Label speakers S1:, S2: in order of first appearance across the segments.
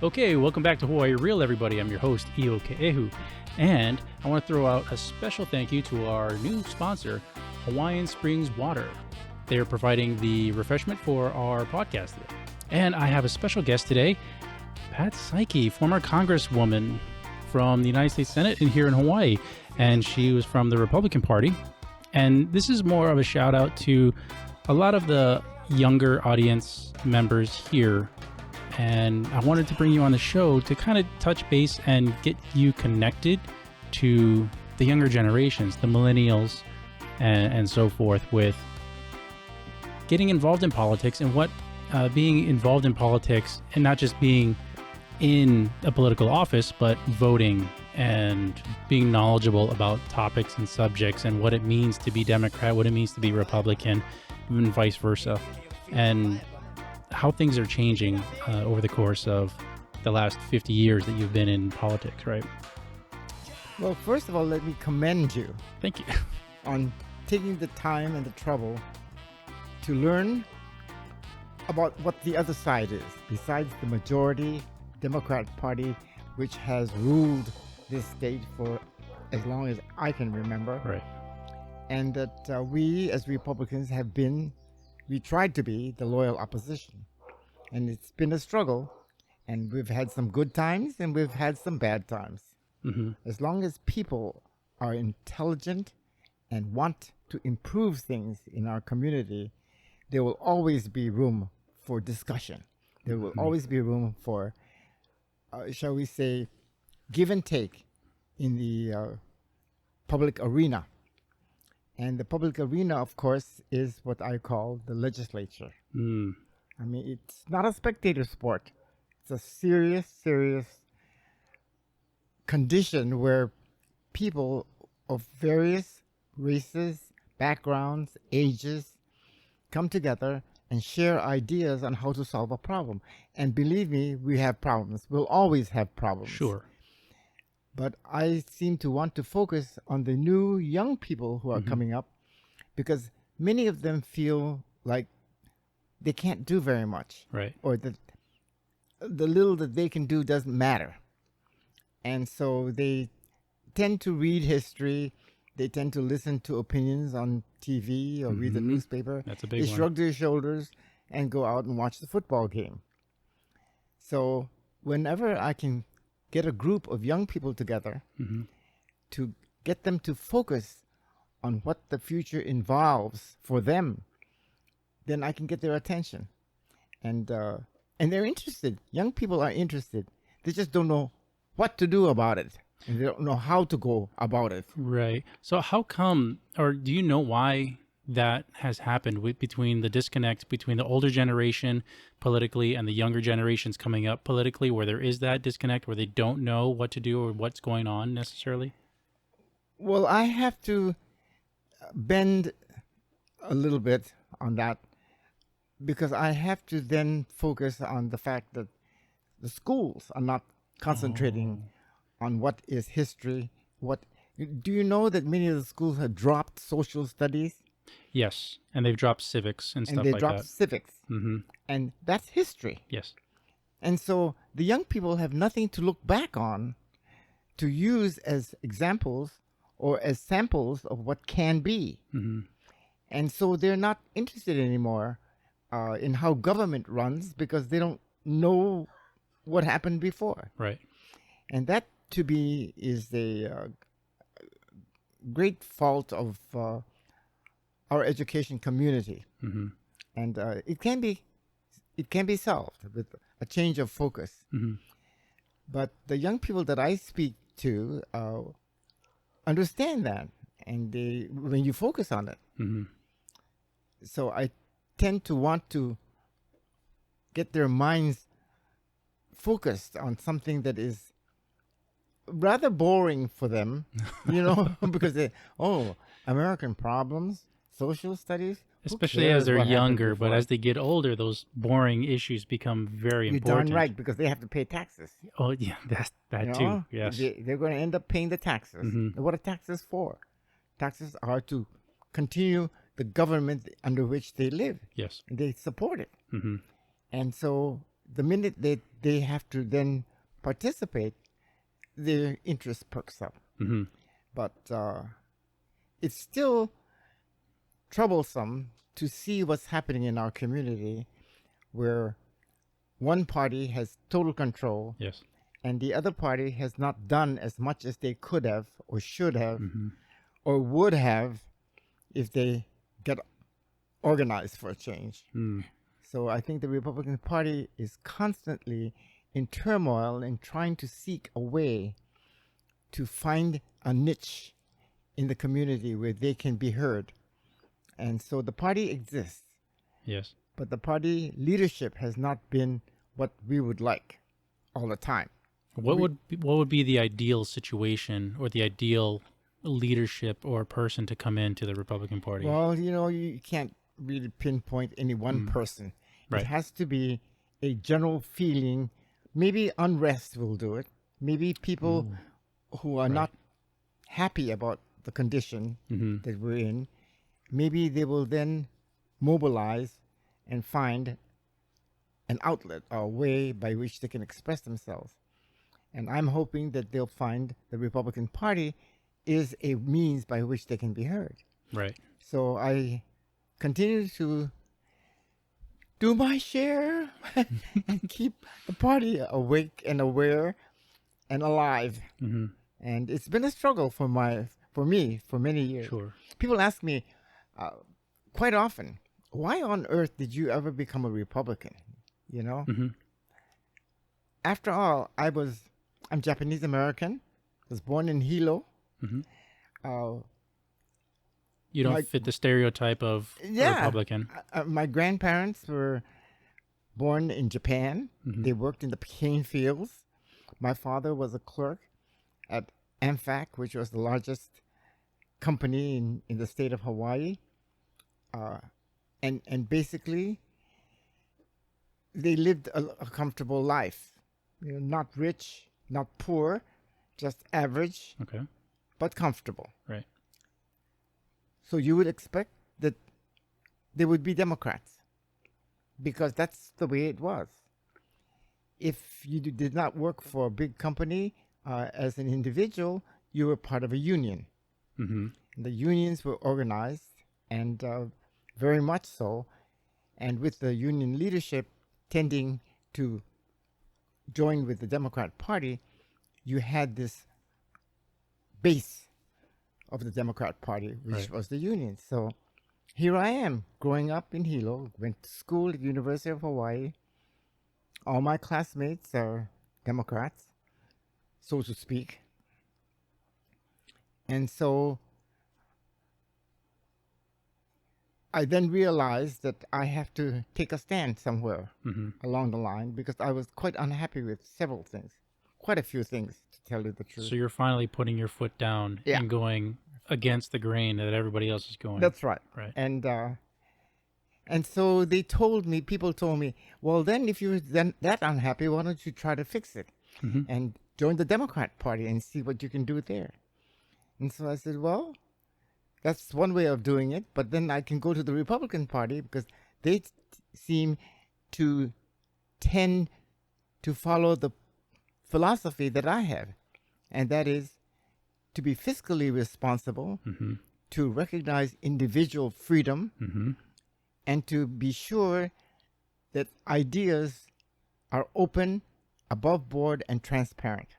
S1: Okay, welcome back to Hawaii Real, everybody. I'm your host, Io Ke'ehu, and I want to throw out a special thank you to our new sponsor, Hawaiian Springs Water. They are providing the refreshment for our podcast today. And I have a special guest today, Pat Saiki, former Congresswoman from the United States Senate here in Hawaii, and she was from the Republican Party. And this is more of a shout out to a lot of the younger audience members here. And I wanted to bring you on the show to kind of touch base and get you connected to the younger generations, the millennials, and so forth, with getting involved in politics and what being involved in politics, and not just being in a political office, but voting and being knowledgeable about topics and subjects and what it means to be Democrat, what it means to be Republican, even vice versa, and how things are changing over the course of the last 50 years that you've been in politics, right?
S2: Well, first of all, let me commend you.
S1: Thank you.
S2: On taking the time and the trouble to learn about what the other side is, besides the majority Democrat Party, which has ruled this state for as long as I can remember.
S1: Right.
S2: And that we as Republicans we tried to be the loyal opposition. And it's been a struggle, and we've had some good times and we've had some bad times.
S1: Mm-hmm.
S2: As long as people are intelligent and want to improve things in our community, there will always be room for discussion. There will always be room for, shall we say, give and take in the public arena. And the public arena, of course, is what I call the legislature.
S1: Mm.
S2: I mean, it's not a spectator sport. It's a serious condition where people of various races, backgrounds, ages come together and share ideas on how to solve a problem. And believe me, we have problems. We'll always have problems.
S1: Sure.
S2: But I seem to want to focus on the new young people who are coming up, because many of them feel like they can't do very much.
S1: Right.
S2: Or that the little that they can do doesn't matter. And so they tend to read history. They tend to listen to opinions on TV or read the newspaper.
S1: That's a big
S2: They
S1: one.
S2: shrug their shoulders and go out and watch the football game. So whenever I can get a group of young people together to get them to focus on what the future involves for them, then I can get their attention. And they're interested. Young people are interested. They just don't know what to do about it. And they don't know how to go about it.
S1: Right. So how come, or do you know why that has happened between the disconnect between the older generation politically and the younger generations coming up politically, where there is that disconnect, where they don't know what to do or what's going on necessarily?
S2: Well, I have to bend a little bit on that, because I have to then focus on the fact that the schools are not concentrating on what is history. Do you know that many of the schools have dropped social studies?
S1: Yes, and they've dropped civics and stuff
S2: And they
S1: like
S2: dropped
S1: that.
S2: civics.
S1: Mm-hmm.
S2: And that's history.
S1: Yes.
S2: And so the young people have nothing to look back on to use as examples or as samples of what can be.
S1: Mm-hmm.
S2: And so they're not interested anymore in how government runs, because they don't know what happened before.
S1: Right.
S2: And that, to me, is the great fault of our education community.
S1: Mm-hmm.
S2: And it can be solved with a change of focus.
S1: Mm-hmm.
S2: But the young people that I speak to understand that, and when you focus on it.
S1: Mm-hmm.
S2: So I tend to want to get their minds focused on something that is rather boring for them, because American problems, social studies.
S1: Especially as they're younger, but as they get older, those boring issues become very important.
S2: You're darn right, because they have to pay taxes.
S1: Oh, yeah, that too, yes.
S2: They're going to end up paying the taxes.
S1: Mm-hmm.
S2: What are taxes for? Taxes are to continue the government under which they live.
S1: Yes.
S2: And they support it.
S1: Mm-hmm.
S2: And so the minute they have to then participate, their interest perks up.
S1: Mm-hmm.
S2: But it's still troublesome to see what's happening in our community, where one party has total control,
S1: Yes.
S2: and the other party has not done as much as they could have or should have
S1: Mm-hmm.
S2: or would have if they get organized for a change.
S1: Mm.
S2: So I think the Republican Party is constantly in turmoil and trying to seek a way to find a niche in the community where they can be heard. And so the party exists,
S1: Yes.
S2: but the party leadership has not been what we would like all the time.
S1: What would be the ideal situation or the ideal leadership or person to come into the Republican Party?
S2: Well, you can't really pinpoint any one person.
S1: Right.
S2: It has to be a general feeling. Maybe unrest will do it. Maybe people who are not happy about the condition
S1: Mm-hmm.
S2: that we're in, maybe they will then mobilize and find an outlet or a way by which they can express themselves. And I'm hoping that they'll find the Republican Party is a means by which they can be heard.
S1: Right.
S2: So I continue to do my share and keep the party awake and aware and alive.
S1: Mm-hmm.
S2: And it's been a struggle for me for many years.
S1: Sure.
S2: People ask me quite often, why on earth did you ever become a Republican?
S1: Mm-hmm.
S2: After all, I'm Japanese American, was born in Hilo.
S1: Mm-hmm.
S2: Uh,
S1: You don't
S2: My-
S1: fit the stereotype of a
S2: Yeah.
S1: Republican.
S2: My grandparents were born in Japan.
S1: Mhm.
S2: They worked in the cane fields. My father was a clerk at AmFac, which was the largest company in the state of Hawaii. And basically, they lived a comfortable life. Not rich, not poor, just average,
S1: Okay.
S2: but comfortable.
S1: Right.
S2: So you would expect that they would be Democrats because that's the way it was. If you did not work for a big company as an individual, you were part of a union.
S1: Mm-hmm.
S2: The unions were organized and very much so. And with the union leadership tending to join with the Democrat Party, you had this base of the Democrat Party, which
S1: Right.
S2: was the union. So here I am, growing up in Hilo, went to school at the University of Hawaii. All my classmates are Democrats, so to speak. And so I then realized that I have to take a stand somewhere
S1: Mm-hmm.
S2: along the line because I was quite unhappy with several things, quite a few things, to tell you the truth.
S1: So you're finally putting your foot down
S2: Yeah.
S1: and going against the grain that everybody else is going.
S2: That's right.
S1: Right.
S2: And so people told me, well, then if you're then that unhappy, why don't you try to fix it
S1: Mhm.
S2: and join the Democrat Party and see what you can do there? And so I said, well, that's one way of doing it, but then I can go to the Republican Party because they seem to tend to follow the philosophy that I have, and that is to be fiscally responsible,
S1: Mm-hmm.
S2: to recognize individual freedom,
S1: Mm-hmm.
S2: and to be sure that ideas are open, above board, and transparent.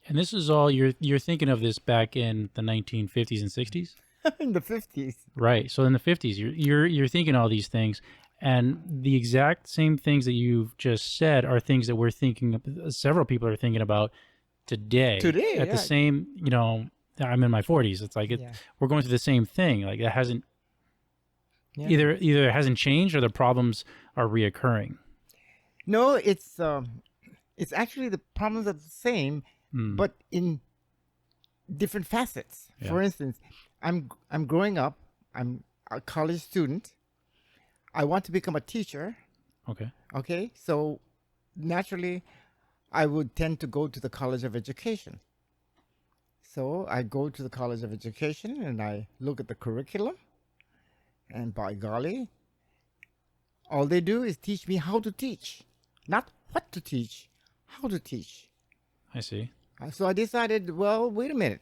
S1: And this is all you're thinking of this back in the 1950s and 60s,
S2: In the 50s.
S1: right? So in the 50s, you're thinking all these things, and the exact same things that you've just said are things that we're thinking. Several people are thinking about today.
S2: Today,
S1: at
S2: yeah.
S1: the same, I'm in my 40s. It's like
S2: Yeah.
S1: we're going through the same thing. Like that hasn't
S2: Yeah.
S1: either it hasn't changed or the problems are reoccurring.
S2: No, it's actually the problems are the same,
S1: Mm.
S2: but in different facets.
S1: Yeah.
S2: For instance, I'm growing up. I'm a college student. I want to become a teacher.
S1: Okay.
S2: Okay, so naturally, I would tend to go to the College of Education. So I go to the College of Education and I look at the curriculum, and by golly, all they do is teach me how to teach, not what to teach, how to teach.
S1: I see.
S2: So I decided, well, wait a minute.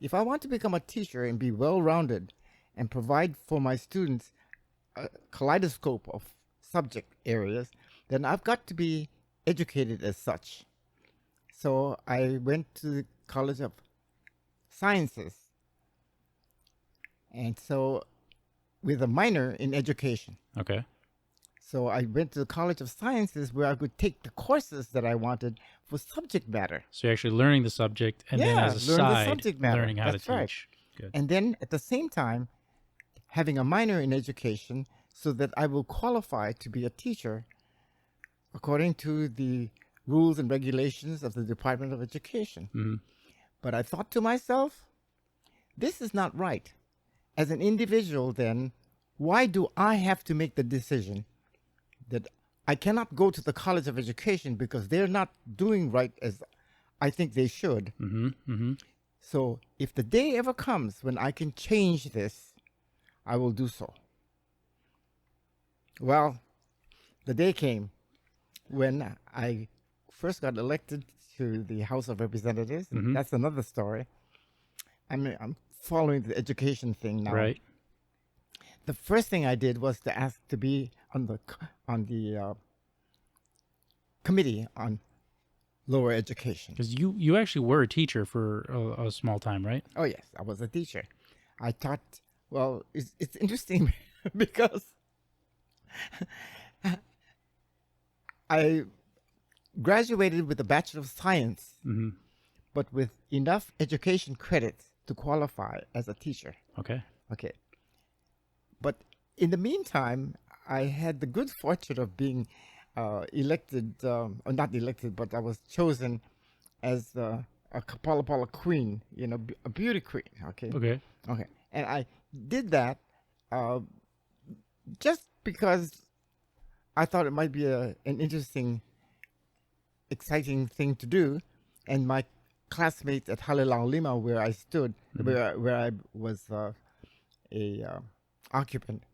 S2: If I want to become a teacher and be well-rounded and provide for my students a kaleidoscope of subject areas, then I've got to be educated as such. So I went to the College of Sciences, and so with a minor in education.
S1: Okay.
S2: So I went to the College of Sciences where I could take the courses that I wanted for subject matter.
S1: So you're actually learning the subject and then as a
S2: learn the
S1: side,
S2: subject matter.
S1: learning how
S2: That's
S1: to
S2: right.
S1: teach. Good.
S2: And then at the same time, having a minor in education so that I will qualify to be a teacher according to the rules and regulations of the Department of Education.
S1: Mm-hmm.
S2: But I thought to myself, this is not right. As an individual, then, why do I have to make the decision that I cannot go to the College of Education because they're not doing right as I think they should?
S1: Mm-hmm. Mm-hmm.
S2: So if the day ever comes when I can change this, I will do so. Well, the day came when I first got elected to the House of Representatives.
S1: Mm-hmm.
S2: That's another story. I'm following the education thing now.
S1: Right.
S2: The first thing I did was to ask to be on the committee on lower education.
S1: Because you actually were a teacher for a small time, right?
S2: Oh yes, I was a teacher. I taught. Well, it's interesting because I graduated with a Bachelor of Science,
S1: Mm-hmm.
S2: but with enough education credits to qualify as a teacher.
S1: Okay.
S2: Okay. But in the meantime, I had the good fortune of being elected, or not elected, but I was chosen as a Kaho'olawe queen, a beauty queen. Okay.
S1: Okay.
S2: Okay. And I did that just because I thought it might be an interesting, exciting thing to do. And my classmates at Kaho'olawe, where I stood,
S1: Mm-hmm.
S2: where I was a occupant,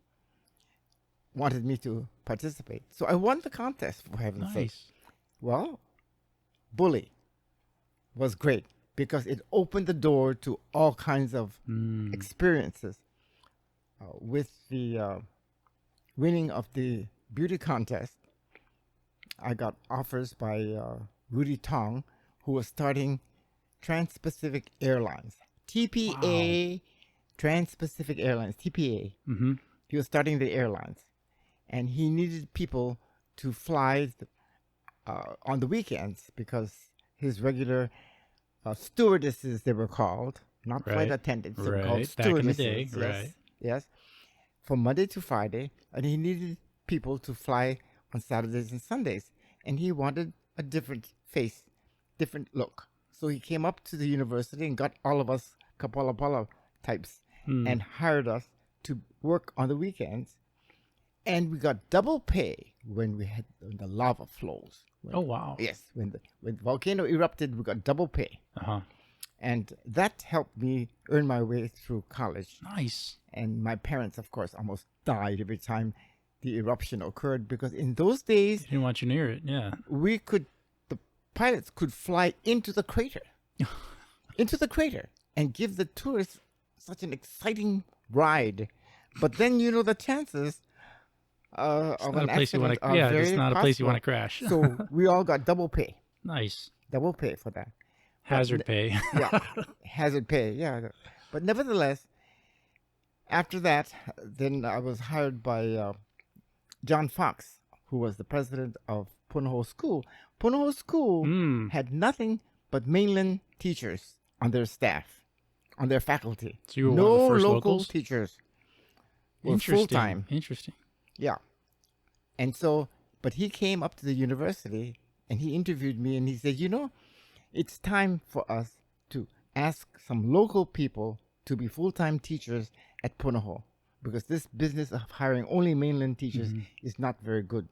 S2: wanted me to participate. So I won the contest, for heaven's sake.
S1: Nice.
S2: Well, Bully was great because it opened the door to all kinds of experiences. With the winning of the beauty contest, I got offers by Rudy Tong, who was starting Trans-Pacific Airlines. TPA, Trans-Pacific Airlines, TPA.
S1: Mm-hmm.
S2: He was starting the airlines, and he needed people to fly on the weekends because his regular stewardesses, they were called, not flight
S1: Right.
S2: attendants, they were
S1: Right.
S2: called
S1: Back in the
S2: stewardesses.
S1: day.
S2: Yes,
S1: Right.
S2: yes, from Monday to Friday, and he needed people to fly on Saturdays and Sundays, and he wanted a different face, different look. So he came up to the university and got all of us Kaho'olawe types and hired us to work on the weekends. And we got double pay when the lava flows.
S1: Oh, wow.
S2: Yes, when the volcano erupted, we got double pay.
S1: Uh-huh.
S2: And that helped me earn my way through college.
S1: Nice.
S2: And my parents, of course, almost died every time the eruption occurred because in those days,
S1: Didn't want you near it. Yeah.
S2: the pilots could fly into the crater, and give the tourists such an exciting ride. But then, the chances of
S1: Not
S2: an
S1: a place you
S2: accident
S1: want
S2: are
S1: to. Yeah,
S2: very
S1: it's not a place you want to
S2: possible.
S1: crash.
S2: So we all got double pay for that.
S1: Hazard pay.
S2: Yeah, hazard pay. Yeah, but nevertheless, after that, then I was hired by John Fox, who was the president of Punahou School. Punahou School had nothing but mainland teachers on their staff, on their faculty.
S1: So you were
S2: no
S1: one of the first
S2: local
S1: locals?
S2: teachers. Were
S1: Interesting.
S2: full time.
S1: Interesting.
S2: Yeah. And so, but he came up to the university and he interviewed me and he said, it's time for us to ask some local people to be full-time teachers at Punahou because this business of hiring only mainland teachers is not very good.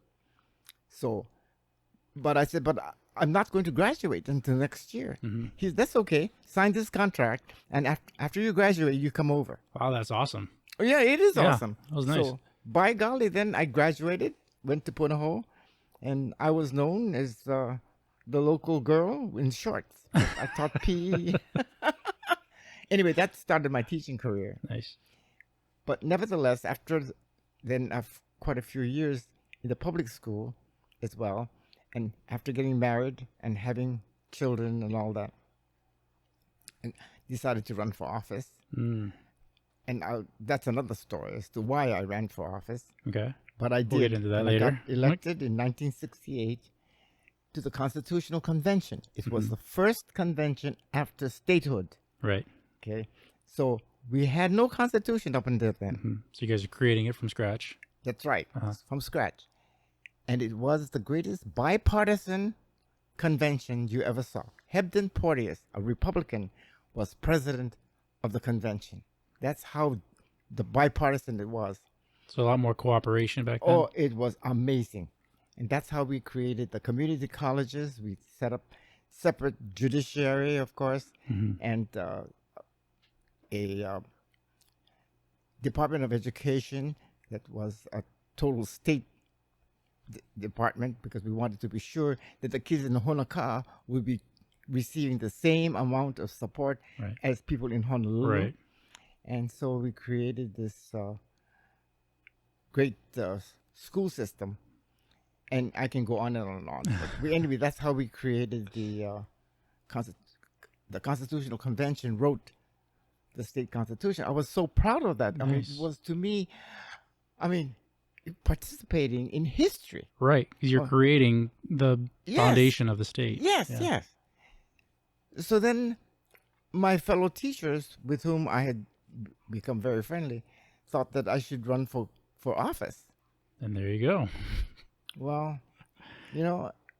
S2: So, but I said, but I'm not going to graduate until next year. He said, that's okay. Sign this contract and after you graduate, you come over.
S1: Wow, that's awesome.
S2: Oh, yeah, it is
S1: Yeah,
S2: awesome.
S1: that was nice.
S2: So, by golly, then I graduated, went to Punahou, and I was known as the local girl in shorts. I taught PE. Anyway, that started my teaching career.
S1: Nice.
S2: But nevertheless, after then, quite a few years in the public school as well, and after getting married and having children and all that, and decided to run for office.
S1: Mm.
S2: And that's another story as to why I ran for office.
S1: Okay.
S2: But I did.
S1: We'll get into that
S2: and
S1: later.
S2: I got elected in 1968 to the Constitutional Convention. It was the first convention after statehood.
S1: Right.
S2: Okay. So we had no constitution up until then.
S1: So you guys are creating it from scratch.
S2: That's right. From scratch. And it was the greatest bipartisan convention you ever saw. Hebden Porteous, a Republican, was president of the convention. That's how the bipartisan it was.
S1: So a lot more cooperation back then.
S2: Oh, it was amazing. And that's how we created the community colleges. We set up separate judiciary, of course, and a Department of Education that was a total state department, because we wanted to be sure that the kids in Honokaa would be receiving the same amount of support as people in Honolulu.
S1: Right.
S2: And so we created this great school system. And I can go on and on. But anyway, that's how we created the Constitutional Convention, wrote the state constitution. I was so proud of that.
S1: Nice.
S2: I mean, it was to me, participating in history.
S1: Right, because you're creating the foundation of the state.
S2: Yes, yes. So then my fellow teachers, with whom I had become very friendly, thought that I should run for office.
S1: And there you go.
S2: Well,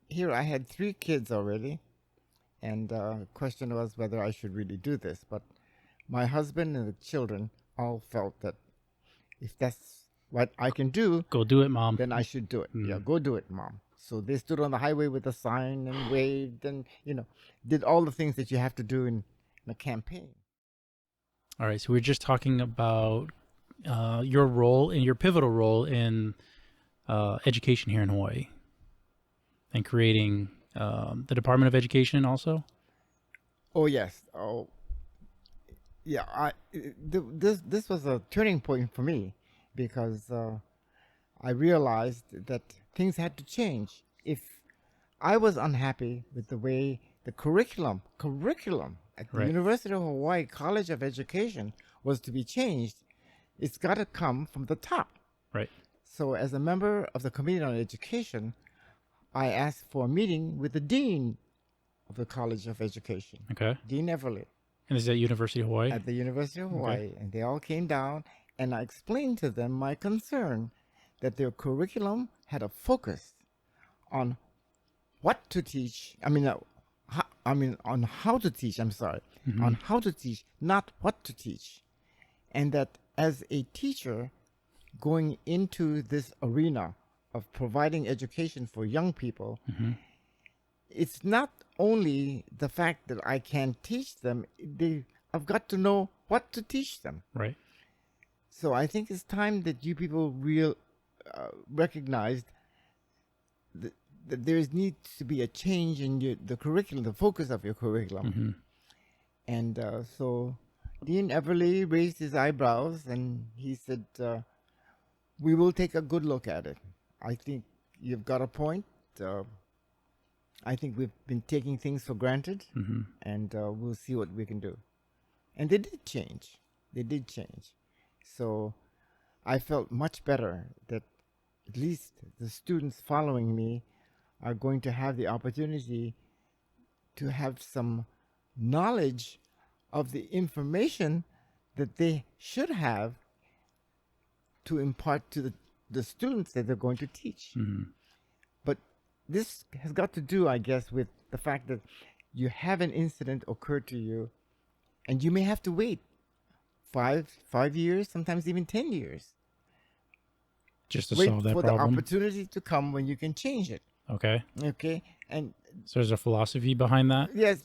S2: here I had 3 kids already, and the question was whether I should really do this. But my husband and the children all felt that if that's what I can do,
S1: go do it, Mom.
S2: Then I should do it. Yeah, go do it, Mom. So they stood on the highway with a sign and waved and, did all the things that you have to do in a campaign.
S1: All right, so we're just talking about your role and your pivotal role in education here in Hawaii, and creating the Department of Education also.
S2: Oh yes. Oh, yeah. This was a turning point for me, because I realized that things had to change. If I was unhappy with the way the curriculum at the University of Hawaii College of Education was to be changed, it's got to come from the top.
S1: Right.
S2: So as a member of the Committee on Education, I asked for a meeting with the Dean of the College of Education, Dean Everly.
S1: And is that University of Hawaii?
S2: At the University of Hawaii. And they all came down, and I explained to them my concern that their curriculum had a focus on what to teach. On how to teach, on how to teach, not what to teach. And that as a teacher going into this arena of providing education for young people, it's not only the fact that I can teach them, I've got to know what to teach them.
S1: Right.
S2: So I think it's time that you people recognized that there needs to be a change in the curriculum, the focus of your curriculum. And so Dean Everly raised his eyebrows and he said, we will take a good look at it. I think you've got a point. I think we've been taking things for granted, and we'll see what we can do. And they did change. So I felt much better that at least the students following me are going to have the opportunity to have some knowledge of the information that they should have to impart to the students that they're going to teach. But this has got to do, I guess, with the fact that you have an incident occur to you, and you may have to wait 5 years, sometimes even 10 years.
S1: Just to solve that problem.
S2: Wait for the opportunity to come when you can change it.
S1: Okay.
S2: And
S1: so there's a philosophy behind that?
S2: Yes.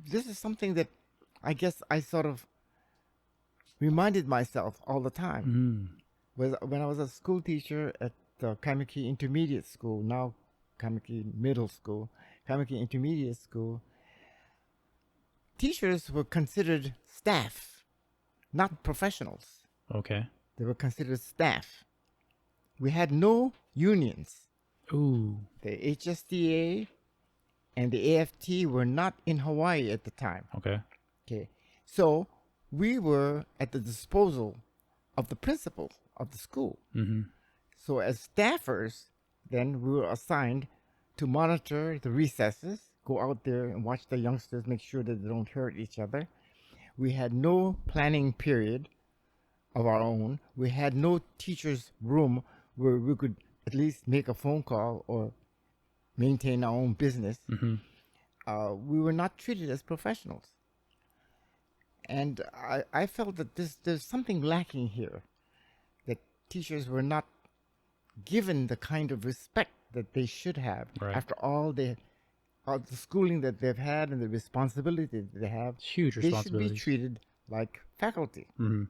S2: This is something that I guess I sort of reminded myself all the time. When I was a school teacher at the Kaimiki Intermediate School, now Kamiki Middle School, Kamiki Intermediate School, teachers were considered staff, not professionals.
S1: Okay.
S2: They were considered staff. We had no unions.
S1: Ooh.
S2: The HSTA and the AFT were not in Hawaii at the time.
S1: Okay.
S2: Okay. So we were at the disposal of the principal of the school.
S1: Mm-hmm.
S2: So as staffers, then we were assigned to monitor the recesses, go out there and watch the youngsters, make sure that they don't hurt each other. We had no planning period of our own. We had no teacher's room where we could at least make a phone call or maintain our own business.
S1: Mm-hmm.
S2: We were not treated as professionals. And I felt that there's something lacking here, that teachers were not given the kind of respect that they should have after all the schooling that they've had and the responsibility that they have.
S1: It's huge
S2: They
S1: responsibility.
S2: should be treated like faculty.
S1: Mm-hmm.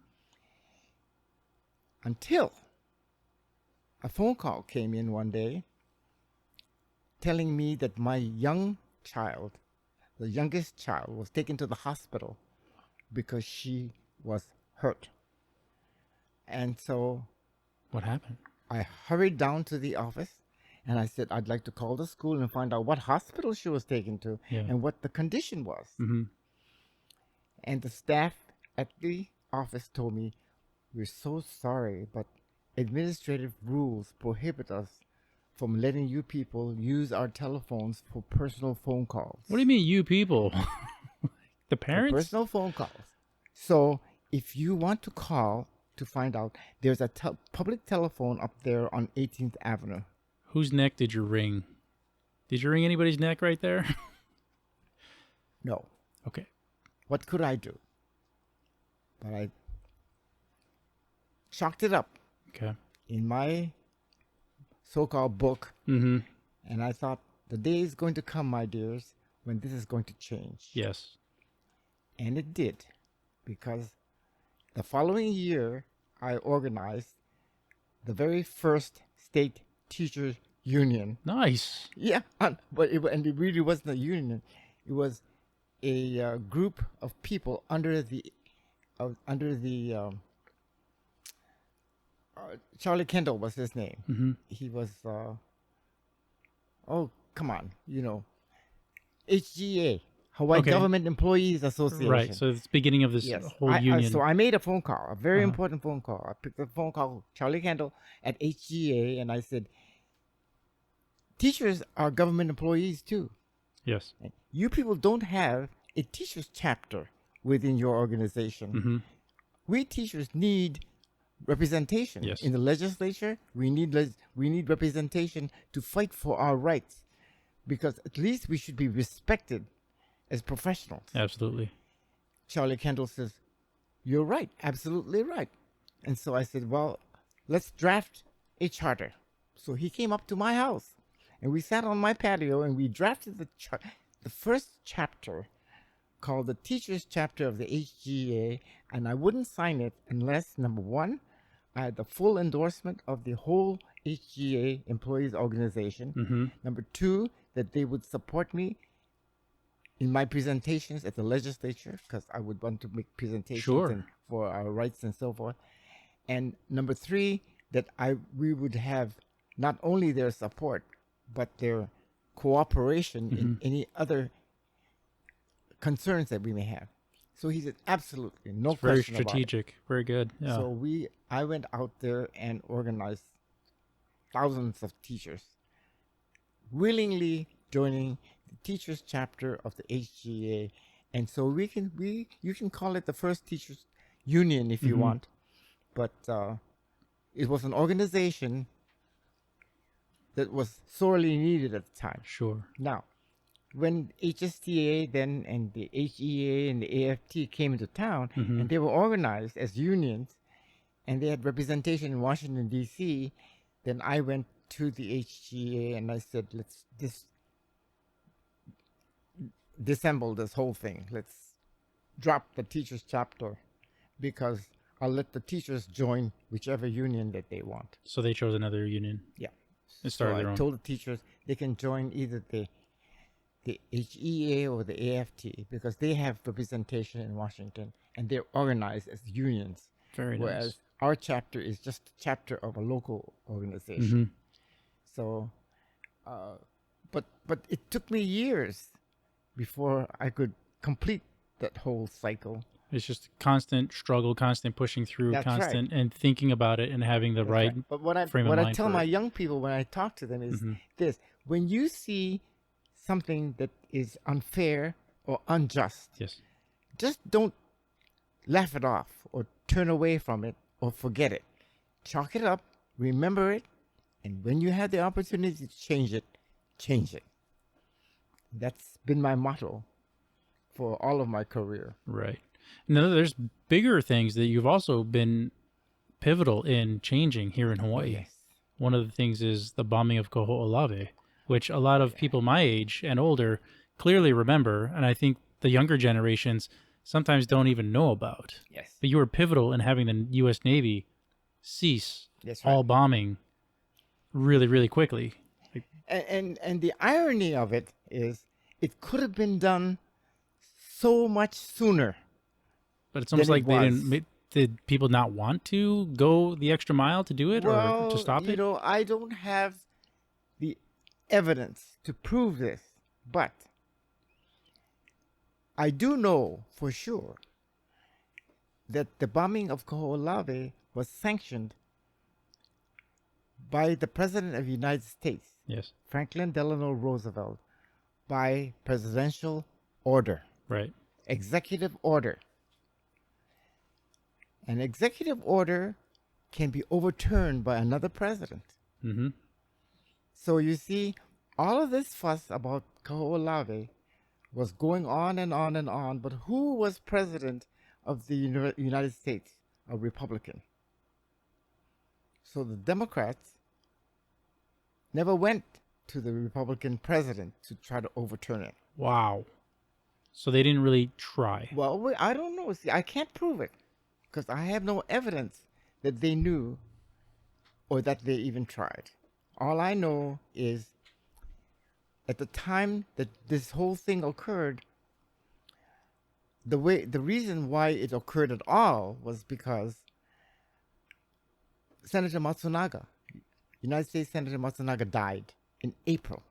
S2: Until a phone call came in one day telling me that my young child, the youngest child, was taken to the hospital because she was hurt. And so
S1: What happened?
S2: I hurried down to the office and I said, I'd like to call the school and find out what hospital she was taken to and what the condition was.
S1: Mm-hmm.
S2: And the staff at the office told me, we're so sorry, but administrative rules prohibit us from letting you people use our telephones for personal phone calls.
S1: What do you mean, you people? The
S2: For
S1: parents?
S2: personal phone calls. So if you want to call to find out, there's a public telephone up there on 18th Avenue.
S1: Whose neck did you wring? Did you wring anybody's neck right there?
S2: No.
S1: Okay.
S2: What could I do? But I chalked it up
S1: Okay.
S2: in my so-called book,
S1: Mm-hmm.
S2: and I thought, the day is going to come, my dears, when this is going to change.
S1: Yes.
S2: And it did, because the following year, I organized the very first state teachers union.
S1: Nice.
S2: Yeah, but it really wasn't a union. It was a group of people under the Charlie Kendall was his name.
S1: Mm-hmm.
S2: He was oh, come on, HGA, Hawaii
S1: Okay.
S2: Government Employees Association.
S1: Right. So it's the beginning of this
S2: Yes.
S1: whole union.
S2: So I made a phone call, a very important phone call. I picked the phone call, Charlie Kendall at HGA, and I said, teachers are government employees too.
S1: Yes.
S2: You people don't have a teachers chapter within your organization.
S1: Mm-hmm.
S2: We teachers need representation.
S1: Yes.
S2: In the legislature. We need representation to fight for our rights, because at least we should be respected as professionals.
S1: Absolutely.
S2: Charlie Kendall says, you're right, absolutely right. And so I said, well, let's draft a charter. So he came up to my house and we sat on my patio and we drafted the first chapter, called the Teachers Chapter of the HGA, and I wouldn't sign it unless, number one, I had the full endorsement of the whole HGA employees organization.
S1: Mm-hmm.
S2: Number two, that they would support me in my presentations at the legislature, because I would want to make presentations for our rights and so forth. And number three, that we would have not only their support, but their cooperation in any other concerns that we may have. So he said, absolutely, no
S1: It's very
S2: question about it.
S1: strategic. Very good. Yeah.
S2: So I went out there and organized thousands of teachers willingly joining the teachers chapter of the HGA. And so you can call it the first teachers union if you want, but it was an organization that was sorely needed at the time.
S1: Sure.
S2: Now, when HSTA then and the HEA and the AFT came into town, and they were organized as unions, and they had representation in Washington, D.C., then I went to the HGA and I said, let's disassemble this whole thing. Let's drop the teachers chapter, because I'll let the teachers join whichever union that they want.
S1: So they chose another union.
S2: Yeah.
S1: It started
S2: so
S1: their
S2: I
S1: own.
S2: told the teachers they can join either the HEA or the AFT because they have representation in Washington and they're organized as unions.
S1: Very
S2: Whereas
S1: nice.
S2: our chapter is just a chapter of a local organization.
S1: Mm-hmm.
S2: So, but it took me years before I could complete that whole cycle.
S1: It's just constant struggle, constant pushing through,
S2: That's right.
S1: constant and thinking about it and having the
S2: That's
S1: right
S2: But what
S1: frame of
S2: I
S1: mind
S2: tell
S1: for
S2: my
S1: it.
S2: young people when I talk to them is this: when you see something that is unfair or unjust,
S1: Yes.
S2: just don't laugh it off or turn away from it or forget it. Chalk it up, remember it, and when you have the opportunity to change it, change it. That's been my motto for all of my career.
S1: Right. Now, there's bigger things that you've also been pivotal in changing here in Hawaii.
S2: Yes.
S1: One of the things is the bombing of Kaho'olawe, which a lot of people my age and older clearly remember, and I think the younger generations sometimes don't even know about.
S2: Yes.
S1: But you were pivotal in having the U.S. Navy cease
S2: That's right.
S1: all bombing really, really quickly.
S2: And the irony of it is it could have been done so much sooner.
S1: But it's almost
S2: than
S1: like
S2: it
S1: they
S2: was.
S1: didn't. Did people not want to go the extra mile to do it or to stop
S2: you
S1: it?
S2: know, I don't have the evidence to prove this, but I do know for sure that the bombing of Kahoolawe was sanctioned by the President of the United States,
S1: Yes.
S2: Franklin Delano Roosevelt, by presidential order,
S1: Right.
S2: executive order. An executive order can be overturned by another president.
S1: Mm-hmm.
S2: So you see, all of this fuss about Kaho'olawe was going on and on and on, but who was president of the United States? A Republican. So the Democrats never went to the Republican president to try to overturn it.
S1: Wow. So they didn't really try.
S2: Well, I don't know. See, I can't prove it because I have no evidence that they knew or that they even tried. All I know is at the time that this whole thing occurred, the reason why it occurred at all was because Senator Matsunaga, United States Senator Matsunaga, died in April.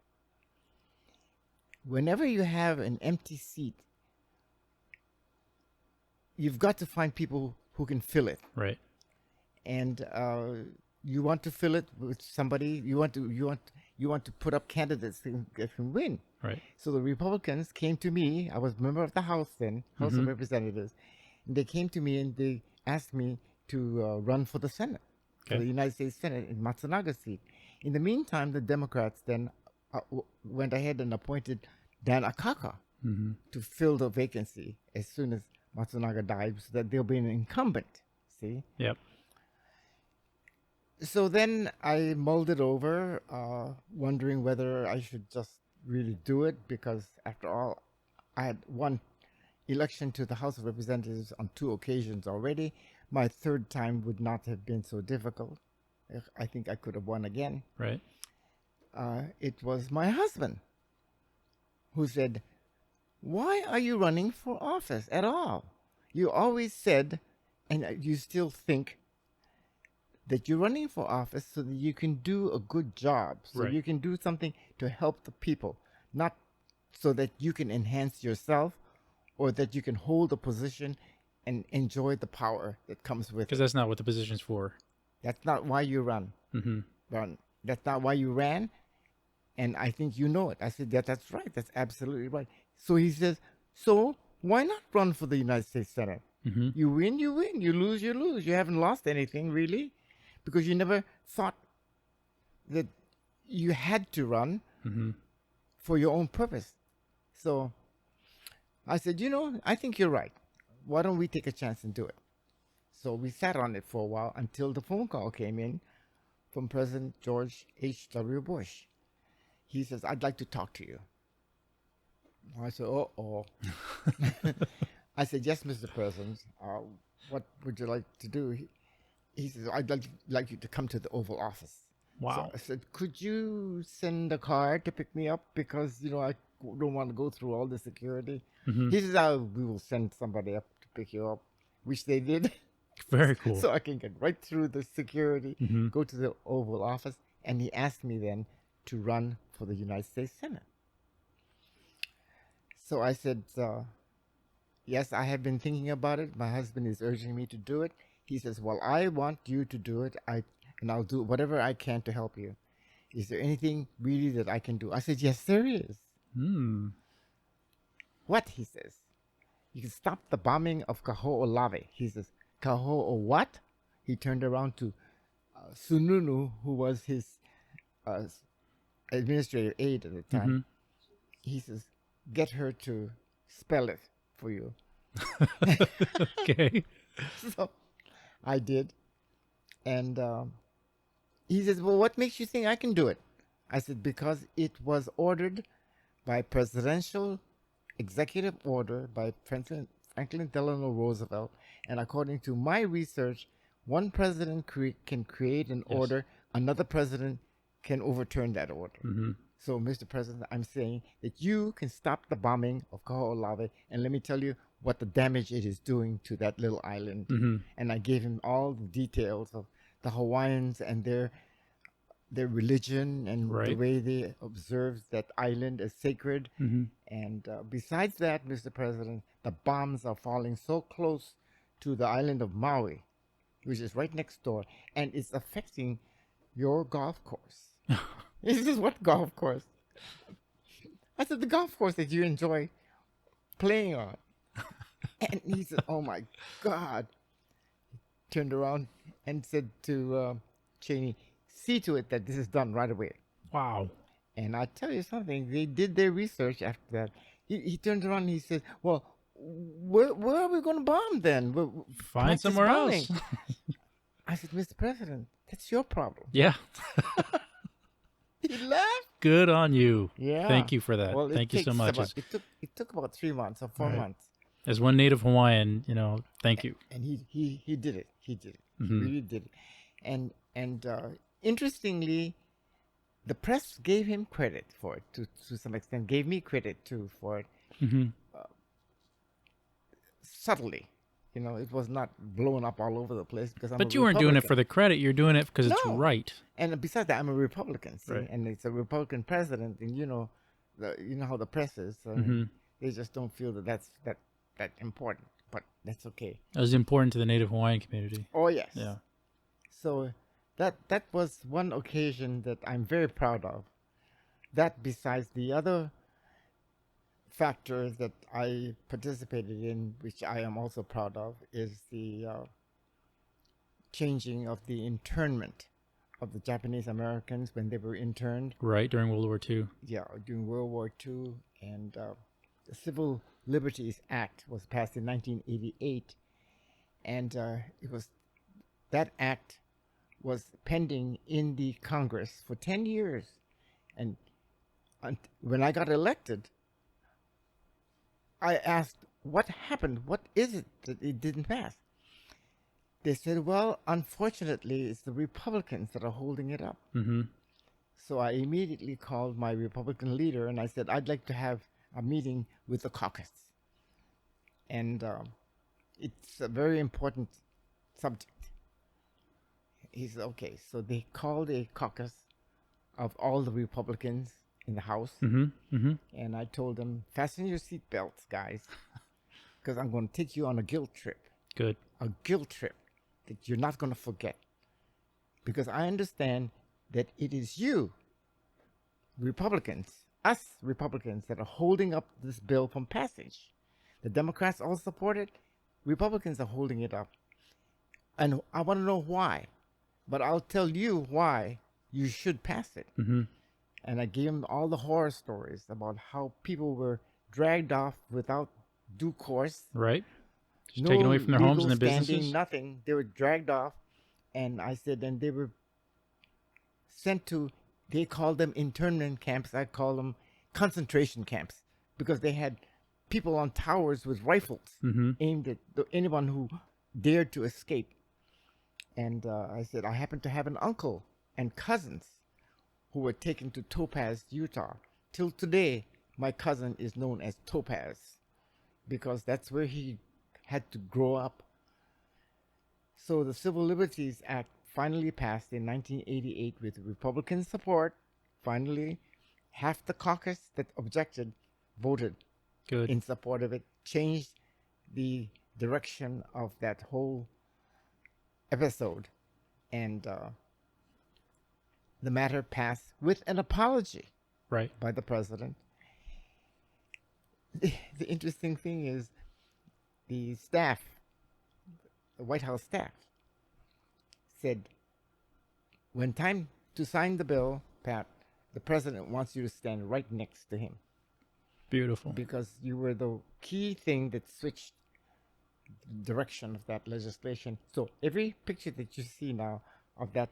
S2: Whenever you have an empty seat, you've got to find people who can fill it.
S1: Right.
S2: And you want to fill it with somebody. You want to put up candidates that can win.
S1: Right.
S2: So the Republicans came to me. I was a member of the House then, House of Representatives. And they came to me and they asked me to run for the Senate, for the United States Senate in Matsunaga's seat. In the meantime, the Democrats then went ahead and appointed Dan Akaka to fill the vacancy as soon as Matsunaga died, so that there'll be an incumbent. See?
S1: Yep.
S2: So then I mulled it over, wondering whether I should just really do it, because after all, I had won election to the House of Representatives on 2 occasions already. My third time would not have been so difficult. I think I could have won again.
S1: Right.
S2: It was my husband who said, "Why are you running for office at all? You always said, and you still think, that you're running for office so that you can do a good job, so
S1: Right.
S2: you can do something to help the people, not so that you can enhance yourself or that you can hold a position and enjoy the power that comes with
S1: Because
S2: it.
S1: that's not what the position's for.
S2: That's not why you run. Run. That's not why you ran. And I think you know it." I said, that's right. That's absolutely right. So he says, "So why not run for the United States Senate? You win, you win. You lose, you lose. You haven't lost anything, really, because you never thought that you had to run for your own purpose." So I said, I think you're right. Why don't we take a chance and do it? So we sat on it for a while until the phone call came in from President George H.W. Bush. He says, "I'd like to talk to you." I said, "Uh-oh." I said, "Yes, Mr. President. What would you like to do?" He says, "I'd like you to come to the Oval Office."
S1: Wow.
S2: So I said, could you send a car to pick me up? Because, I don't want to go through all the security.
S1: Mm-hmm.
S2: He says, oh, we will send somebody up to pick you up, which they did.
S1: Very cool.
S2: So I can get right through the security,
S1: Mm-hmm.
S2: go to the Oval Office, and he asked me then to run for the United States Senate. So I said, yes, I have been thinking about it. My husband is urging me to do it. He says, well, I want you to do it, and I'll do whatever I can to help you. Is there anything really that I can do? I said, yes, there is.
S1: Hmm.
S2: What? He says, you can stop the bombing of Kaho'olawe. He says, Kaho'o what? He turned around to Sununu, who was his administrative aide at the time.
S1: Mm-hmm.
S2: He says, get her to spell it for you.
S1: Okay.
S2: So I did. And he says, well, what makes you think I can do it? I said, because it was ordered by presidential executive order by Franklin Delano Roosevelt. And according to my research, one president can create an order, another president can overturn that order.
S1: Mm-hmm.
S2: So, Mr. President, I'm saying that you can stop the bombing of Kaho'olawe, and let me tell you what the damage it is doing to that little island.
S1: Mm-hmm.
S2: And I gave him all the details of the Hawaiians and their religion and the
S1: Right.
S2: way they observe that island as sacred.
S1: Mm-hmm.
S2: And besides that, Mr. President, the bombs are falling so close to the island of Maui, which is right next door, and it's affecting your golf course. He says, what golf course? I said, the golf course that you enjoy playing on. And he said, oh my God. He turned around and said to Cheney, see to it that this is done right away.
S1: Wow.
S2: And I tell you something, they did their research after that. He turned around and he said, well, where are we going to bomb then?
S1: Find
S2: Practice
S1: somewhere
S2: bombing.
S1: else.
S2: I said, Mr. President, that's your problem.
S1: Yeah.
S2: He laughed.
S1: Good on you.
S2: Yeah.
S1: Thank you for that.
S2: Well,
S1: Thank you so much.
S2: It took about 3 months or 4
S1: Right.
S2: months.
S1: As one native Hawaiian, thank you.
S2: And he did it. He did it.
S1: Mhm.
S2: He really did it. And interestingly, the press gave him credit for it to some extent. Gave me credit too for it.
S1: Mm-hmm.
S2: Subtly, it was not blown up all over the place because
S1: But you weren't doing it for
S2: Republican.
S1: the credit. You're doing it because it's
S2: No.
S1: right.
S2: And besides that, I'm a Republican, see?
S1: Right.
S2: And it's a Republican president, and you know how the press is. So
S1: Mhm.
S2: they just don't feel that's that important. But that's okay.
S1: That was important to the native Hawaiian community.
S2: Oh yes.
S1: Yeah.
S2: So that was one occasion that I'm very proud of. That besides the other factors that I participated in, which I am also proud of, is the changing of the internment of the Japanese Americans when they were interned.
S1: Right, during World War II.
S2: Yeah, during World War II, and the Civil Liberties Act was passed in 1988, and that act was pending in the Congress for 10 years, and when I got elected, I asked, what happened? What is it that it didn't pass? They said, well, unfortunately, it's the Republicans that are holding it up.
S1: Mm-hmm.
S2: So I immediately called my Republican leader and I said, I'd like to have a meeting with the caucus. And it's a very important subject. He said, okay. So they called a caucus of all the Republicans in the House.
S1: Mm-hmm. Mm-hmm.
S2: And I told them, fasten your seatbelts, guys, because I'm going to take you on a guilt trip.
S1: Good.
S2: A guilt trip that you're not going to forget. Because I understand that it is you, Republicans, us Republicans, that are holding up this bill from passage. The Democrats all support it. Republicans are holding it up. And I want to know why. But I'll tell you why you should pass it.
S1: Mm-hmm.
S2: And I gave them all the horror stories about how people were dragged off without due course.
S1: Right. Just taken away from their homes and their
S2: legal standing,
S1: businesses.
S2: nothing. They were dragged off. And I said, and they were sent to, they called them internment camps. I call them concentration camps because they had people on towers with rifles
S1: Mm-hmm.
S2: aimed at anyone who dared to escape. And I said, I happen to have an uncle and cousins who were taken to Topaz, Utah. Till today, my cousin is known as Topaz because that's where he had to grow up. So the Civil Liberties Act finally passed in 1988 with Republican support. Finally, half the caucus that objected voted
S1: Good.
S2: in support of it, changed the direction of that whole episode. And the matter passed with an apology
S1: Right.
S2: by the president. The interesting thing is the staff, the White House staff, said, when time to sign the bill, Pat, the president wants you to stand right next to him.
S1: Beautiful.
S2: Because you were the key thing that switched the direction of that legislation. So every picture that you see now of that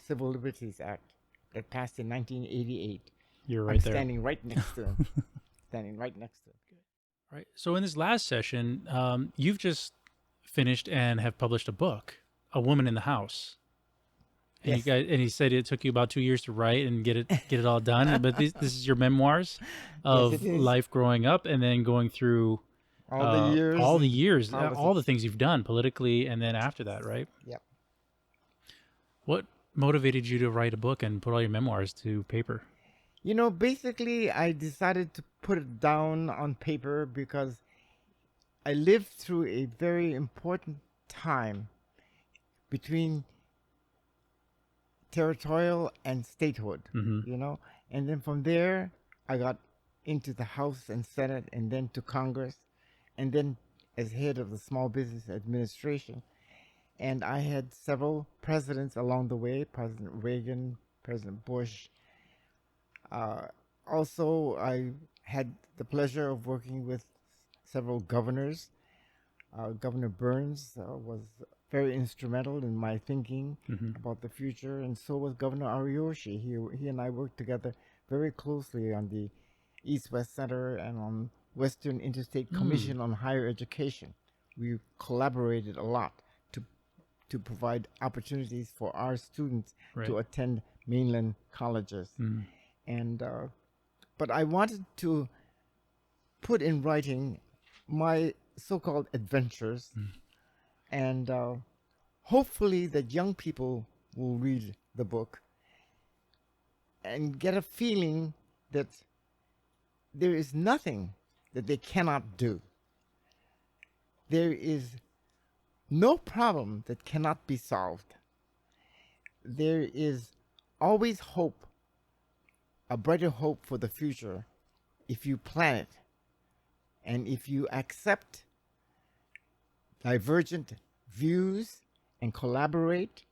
S2: Civil Liberties Act that passed in 1988,
S1: You're right
S2: I'm
S1: there.
S2: standing right next to him. Standing right next to him.
S1: Right. So in this last session, you've just finished and have published a book, A Woman in the House. And
S2: Yes.
S1: you guys, and he said it took you about 2 years to write and get it all done. But this is your memoirs of
S2: it is.
S1: life growing up and then going through
S2: All the years.
S1: all the
S2: and
S1: years, all the
S2: politics.
S1: things you've done politically, and then after that, right?
S2: Yep.
S1: What motivated you to write a book and put all your memoirs to paper?
S2: You know, basically, I decided to put it down on paper because I lived through a very important time between territorial and statehood,
S1: Mm-hmm.
S2: you know. And then from there, I got into the House and Senate and then to Congress and then as head of the Small Business Administration. And I had several presidents along the way, President Reagan, President Bush. Also, I had the pleasure of working with several governors. Governor Burns was very instrumental in my thinking
S1: Mm-hmm.
S2: about the future, and so was Governor Ariyoshi. He and I worked together very closely on the East-West Center and on Western Interstate Commission on Higher Education. We collaborated a lot to provide opportunities for our students
S1: Right.
S2: to attend mainland colleges.
S1: Mm.
S2: And but I wanted to put in writing my so-called adventures, and hopefully that young people will read the book and get a feeling that there is nothing that they cannot do. There is no problem that cannot be solved. There is always hope, a brighter hope for the future, if you plan it and if you accept divergent views and collaborate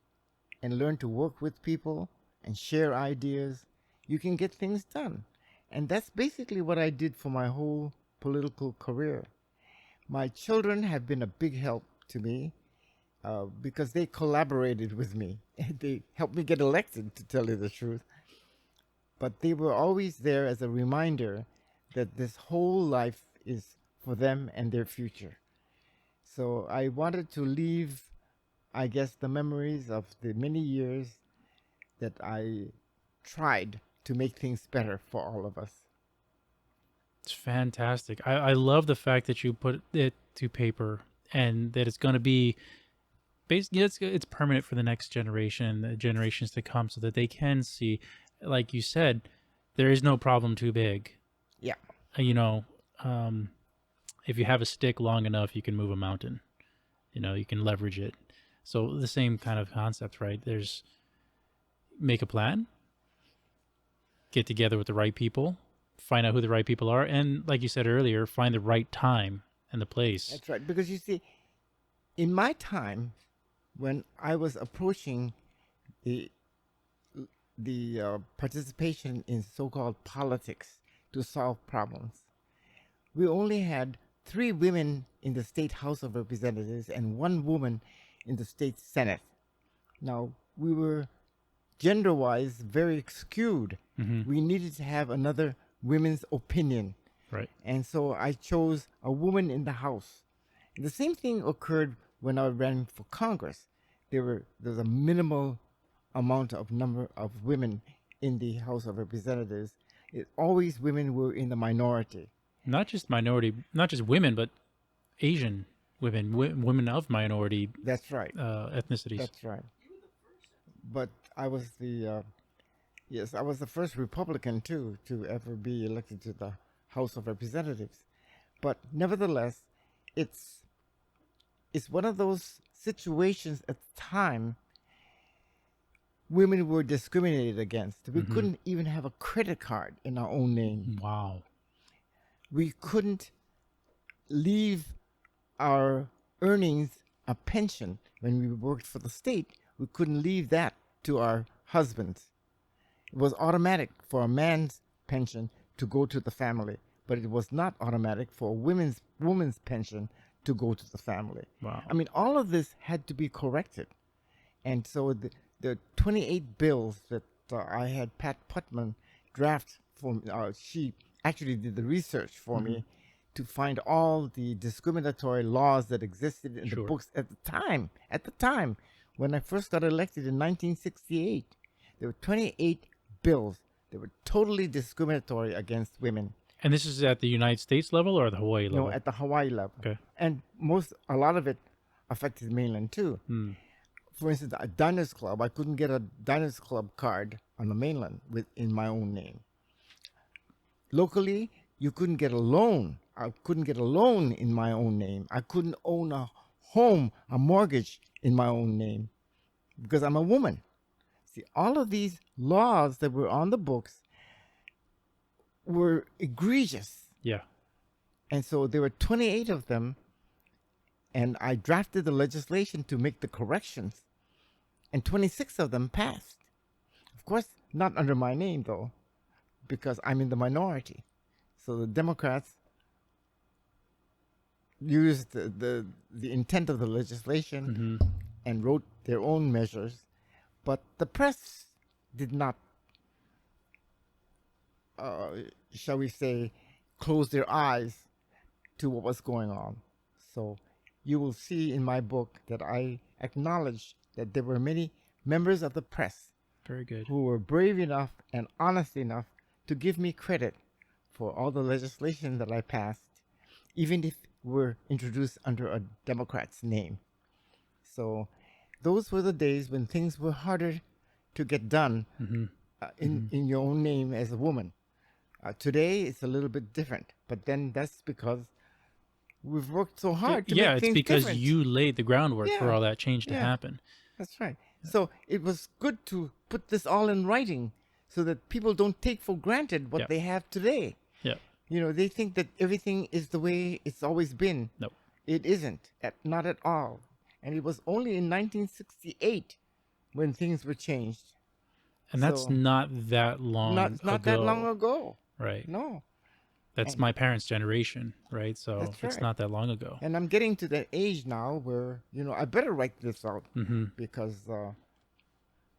S2: and learn to work with people and share ideas, you can get things done. And that's basically what I did for my whole political career. My children have been a big help to me because they collaborated with me. They helped me get elected, to tell you the truth. But they were always there as a reminder that this whole life is for them and their future. So I wanted to leave, I guess, the memories of the many years that I tried to make things better for all of us.
S1: It's fantastic. I love the fact that you put it to paper and that it's going to be basically it's permanent for the next generation, the generations to come, so that they can see, like you said, there is no problem too big.
S2: Yeah.
S1: You know, if you have a stick long enough, you can move a mountain. You know, you can leverage it. So the same kind of concept, right? There's make a plan, get together with the right people, find out who the right people are, and like you said earlier, find the right time and the place.
S2: That's right. Because you see, in my time, when I was approaching the participation in so-called politics to solve problems, we only had 3 women in the State House of Representatives and 1 woman in the State Senate. Now, we were gender-wise very skewed.
S1: Mm-hmm.
S2: We needed to have another women's opinion.
S1: Right.
S2: And so I chose a woman in the House. And the same thing occurred when I ran for Congress. There was a minimal amount of number of women in the House of Representatives, always women were in the minority.
S1: Not just minority, not just women, but Asian women, women of minority.
S2: That's right.
S1: Ethnicities.
S2: That's right. But I was I was the first Republican too to ever be elected to the House of Representatives. But nevertheless, it's one of those situations at the time women were discriminated against. We couldn't even have a credit card in our own name.
S1: Wow.
S2: We couldn't leave our earnings, a pension, when we worked for the state. We couldn't leave that to our husbands. It was automatic for a man's pension to go to the family, but it was not automatic for a woman's pension to go to the family.
S1: Wow.
S2: I mean, all of this had to be corrected. And so the 28 bills that I had Pat Putman draft for, she actually did the research for me to find all the discriminatory laws that existed in the books at the time. At the time, when I first got elected in 1968, there were 28 bills that were totally discriminatory against women.
S1: And this is at the United States level or the Hawaii level?
S2: No, at the Hawaii level.
S1: Okay.
S2: And a lot of it affected mainland too. For instance, a Diners Club, I couldn't get a Diners Club card on the mainland in my own name. Locally, you couldn't get a loan. I couldn't get a loan in my own name. I couldn't own a home, a mortgage in my own name because I'm a woman. See, all of these laws that were on the books were egregious.
S1: Yeah.
S2: And so there were 28 of them, and I drafted the legislation to make the corrections, and 26 of them passed. Of course, not under my name, though, because I'm in the minority. So the Democrats used the intent of the legislation and wrote their own measures, but the press did not, shall we say, close their eyes to what was going on. So you will see in my book that I acknowledge that there were many members of the press
S1: Very good.
S2: who were brave enough and honest enough to give me credit for all the legislation that I passed, even if were introduced under a Democrat's name. So those were the days when things were harder to get done in your own name as a woman. Today, it's a little bit different, but then that's because we've worked so hard to make
S1: it's
S2: things
S1: because
S2: different.
S1: you laid the groundwork for
S2: Yeah.
S1: all that change to happen.
S2: That's right. So it was good to put this all in writing so that people don't take for granted what they have today.
S1: Yeah.
S2: You know, they think that everything is the way it's always been.
S1: Nope.
S2: It isn't. Not at all. And it was only in 1968 when things were changed.
S1: And that's
S2: So-
S1: not that long ago.
S2: Not that long ago.
S1: Right.
S2: No.
S1: That's my parents' generation, right? So
S2: That's
S1: it's
S2: right.
S1: not that long ago.
S2: And I'm getting to that age now where, I better write this out because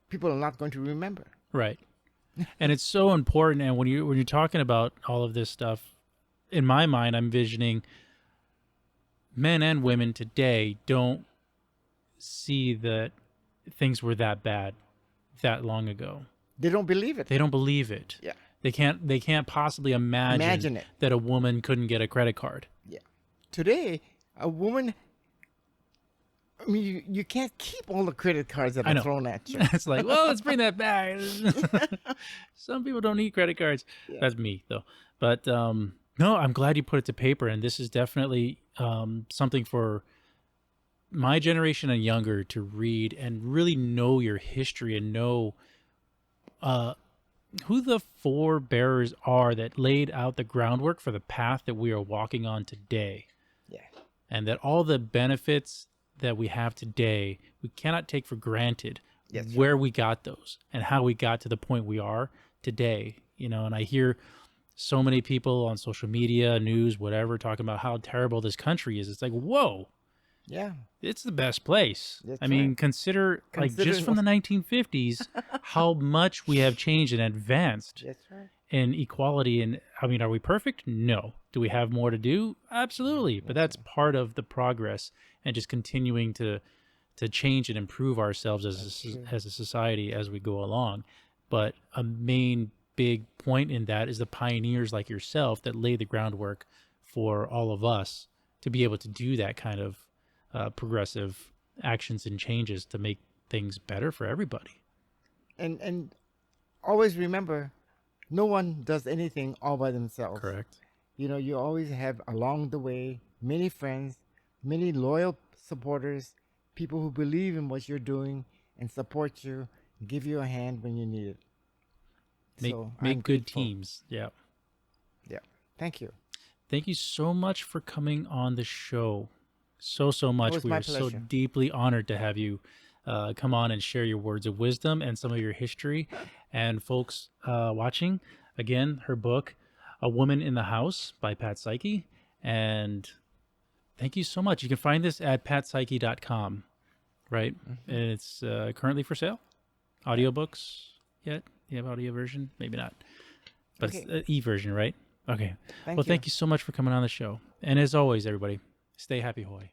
S2: people are not going to remember.
S1: Right. And it's so important. And when you're talking about all of this stuff, in my mind, I'm envisioning men and women today don't see that things were that bad that long ago.
S2: They don't believe it.
S1: They don't believe it.
S2: Yeah.
S1: They can't possibly imagine
S2: it.
S1: that a woman couldn't get a credit card.
S2: Yeah. Today, a woman, I mean, you can't keep all the credit cards that
S1: I
S2: are
S1: know.
S2: thrown at you.
S1: It's like, well, let's bring that back. Some people don't need credit cards.
S2: Yeah.
S1: That's me, though. But no, I'm glad you put it to paper. And this is definitely something for my generation and younger to read and really know your history and know who the forebearers are that laid out the groundwork for the path that we are walking on today.
S2: Yeah.
S1: And that all the benefits that we have today, we cannot take for granted
S2: That's
S1: where we got those and how we got to the point we are today. And I hear so many people on social media, news, whatever, talking about how terrible this country is. It's like, whoa,
S2: Yeah.
S1: it's the best place.
S2: That's
S1: I mean,
S2: right.
S1: consider like just
S2: Considering
S1: from the 1950s, how much we have changed and advanced
S2: That's right.
S1: in equality. And I mean, are we perfect? No. Do we have more to do? Absolutely. But that's part of the progress and just continuing to to change and improve ourselves as a society as we go along. But a main big point in that is the pioneers like yourself that lay the groundwork for all of us to be able to do that kind of progressive actions and changes to make things better for everybody.
S2: And always remember, no one does anything all by themselves.
S1: Correct.
S2: You know, you always have along the way many friends, many loyal supporters, people who believe in what you're doing and support you, give you a hand when you need it.
S1: Make good teams. Yeah.
S2: Yeah. Thank you.
S1: Thank you so much for coming on the show. So much. We are so deeply honored to have you come on and share your words of wisdom and some of your history. And folks watching, again, her book, A Woman in the House by Pat Saiki. And thank you so much. You can find this at patsaiki.com, right? Mm-hmm. And it's currently for sale. Audiobooks yet? You have audio version? Maybe not. But it's the e-version, right? Okay. Thank you so much for coming on the show. And as always, everybody, stay happy, Hawaii.